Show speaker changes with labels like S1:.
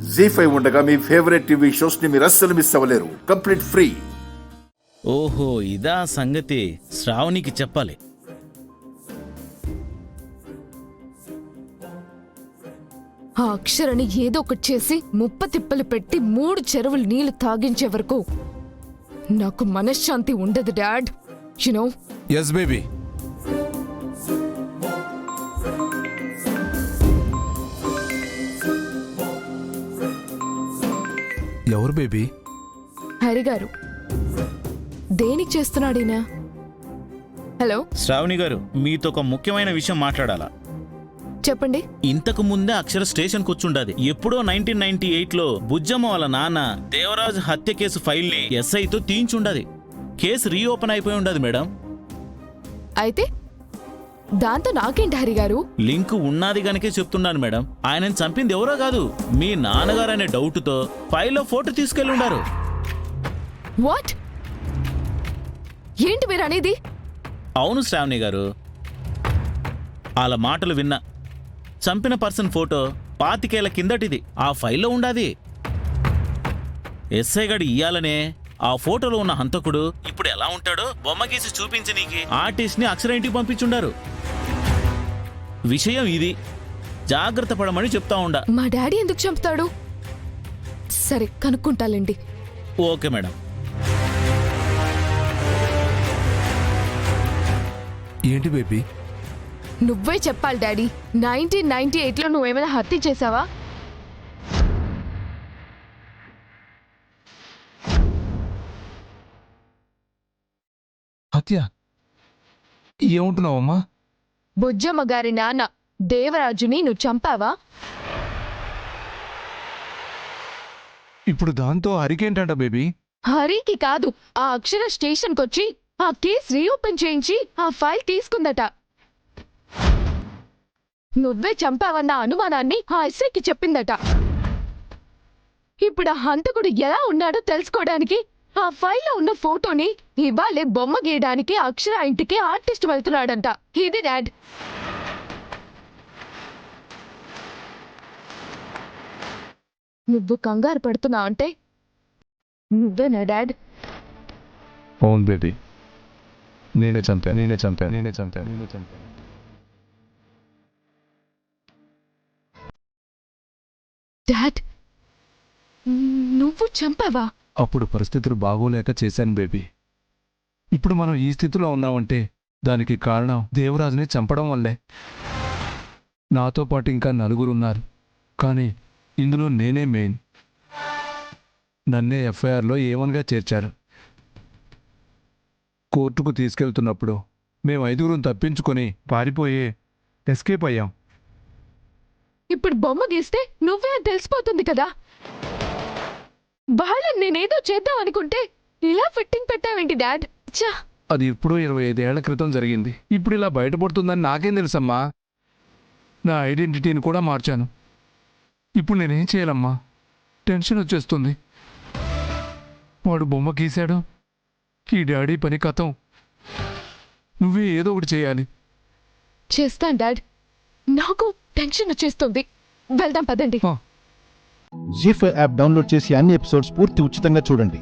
S1: జీ5 ఉండగా మీ favourite TV shows ని మీరు అస్సలు మిస్ అవ్వలేరు. Complete free.
S2: ఓహో, ఇదా సంగతి. శ్రావణికి చెప్పాలి.
S3: ఆ అక్షరని ఏదో ఒకటి చేసి తిప్పలు పెట్టి 3 చెరువులు నీళ్లు తాగించే వరకు నాకు మనశ్శాంతి ఉండదు డాడ్. యునో.
S4: Yes baby. ఎవరు బేబీ?
S3: హరిగారు. దేనికి చేస్తున్నాడీనా? హలో
S2: శ్రావణి గారు, మీతో ఒక ముఖ్యమైన విషయం మాట్లాడాలా.
S3: చెప్పండి.
S2: ఇంతకు ముందే అక్షర స్టేషన్ కూర్చుండది. ఎప్పుడో 1998లో బుజ్జమ్మ వాళ్ళ నాన్న దేవరాజ్ హత్య కేసు ఫైల్ ని ఎస్ఐతో తీయించుండది. కేసు రీఓపెన్ అయిపోయి ఉండదు మేడం.
S3: అయితే దాంతో నాకేంటి హరిగారు?
S2: లింక్ ఉన్నది గనకే చెప్తున్నాను మేడం. ఆయనని చంపింది ఎవరో కాదు, మీ నాన్నగారు అనే డౌట్తో ఫైల్లో ఫోటో తీసుకెళ్ళి ఉండారు.
S3: వాట్? ఏంటి మీరు అనేది?
S2: అవును శ్రావణి గారు, వాళ్ళ మాటలు విన్నా. చంపిన పర్సన్ ఫోటో 25 ఏళ్ల కిందటిది ఆ ఫైల్లో ఉండాది. ఎస్ఐ గడి ఇయ్యాలనే ఆ ఫోటోలో ఉన్న హంతకుడు ఇప్పుడు ఎలా ఉంటాడో బొమ్మ గీసి చూపించి నీకి ఆర్టిస్ట్ ని అక్షర ఇంటికి పంపించుండారు. విషయం ఇది, జాగ్రత్త పడమని చెప్తా ఉండా.
S3: మా డాడీ ఎందుకు చంపుతాడు? సరే కనుక్కుంటాలండి.
S2: Okay madam.
S4: ఏంటి బేబీ?
S3: నువ్వే చెప్పాలి డాడీ. 1998లో నువ్వేమైనా హత్య చేసావా?
S4: హత్య? ఏముంటున్నావమ్మా?
S3: బుజ్జమ్మ గారి నాన్న దేవరాజుని నువ్వు చంపావా?
S4: ఇప్పుడు దాంతో హరికేంటంట బేబీ?
S3: హరికి కాదు, ఆ అక్షర స్టేషన్కి వచ్చి ఆ కేసు రీఓపెన్ చేయించి ఆ ఫైల్ తీసుకుందట. నువ్వే చంపావన్న అనుమానాన్ని ఆ ఎస్ఐకి చెప్పిందట. ఇప్పుడు ఆ హంతకుడు ఎలా ఉన్నాడో తెలుసుకోవడానికి ఆ ఫైల్లో ఉన్న ఫోటోని ఇవాళే బొమ్మ గీయడానికి అక్షర ఇంటికి ఆర్టిస్ట్ వెళ్తున్నాడంట. ఇది డాడ్. నువ్వు కంగారు పడుతున్నావు అంటే నువ్వేనా డాడ్?
S4: అవును బేబీ, నేనే చంపాను.
S3: డాడ్, నువ్వు చంపావా?
S4: అప్పుడు పరిస్థితులు బాగోలేక చేశాను బేబీ. ఇప్పుడు మనం ఈ స్థితిలో ఉన్నామంటే దానికి కారణం దేవరాజుని చంపడం వల్లే. నాతో పాటు ఇంకా 4 ఉన్నారు, కానీ ఇందులో నేనే మెయిన్. నన్నే ఎఫ్ఐఆర్లో A1గా చేర్చారు. కోర్టుకు తీసుకెళ్తున్నప్పుడు మేము 5 తప్పించుకొని పారిపోయి ఎస్కేప్ అయ్యాం.
S3: ఇప్పుడు బొమ్మ గీస్తే నువ్వే అని తెలిసిపోతుంది కదా. వాళ్ళని నేనేదో చేద్దాం అనుకుంటే ఇలా ఫిట్టింగ్ పెట్టావేంటి డాడ్? చా.
S4: అది ఇప్పుడు 25 ఏళ్ల క్రితం జరిగింది. ఇప్పుడు ఇలా బయటపడుతుందని నాకేం తెలుసమ్మా? నా ఐడెంటిటీని కూడా మార్చాను. ఇప్పుడు నేనేం చేయాలమ్మా? టెన్షన్ వచ్చేస్తుంది. వాడు బొమ్మ గీశాడు, ఈ డాడీ పని కథం. నువ్వే ఏదో ఒకటి చేయాలి.
S3: చేస్తాను డాడ్. నాకు టెన్షన్ వచ్చేస్తుంది. వెళ్దాం పదండి.
S5: జీ5 యాప్ డౌన్లోడ్ చేసి అన్ని ఎపిసోడ్స్ పూర్తి ఉచితంగా చూడండి.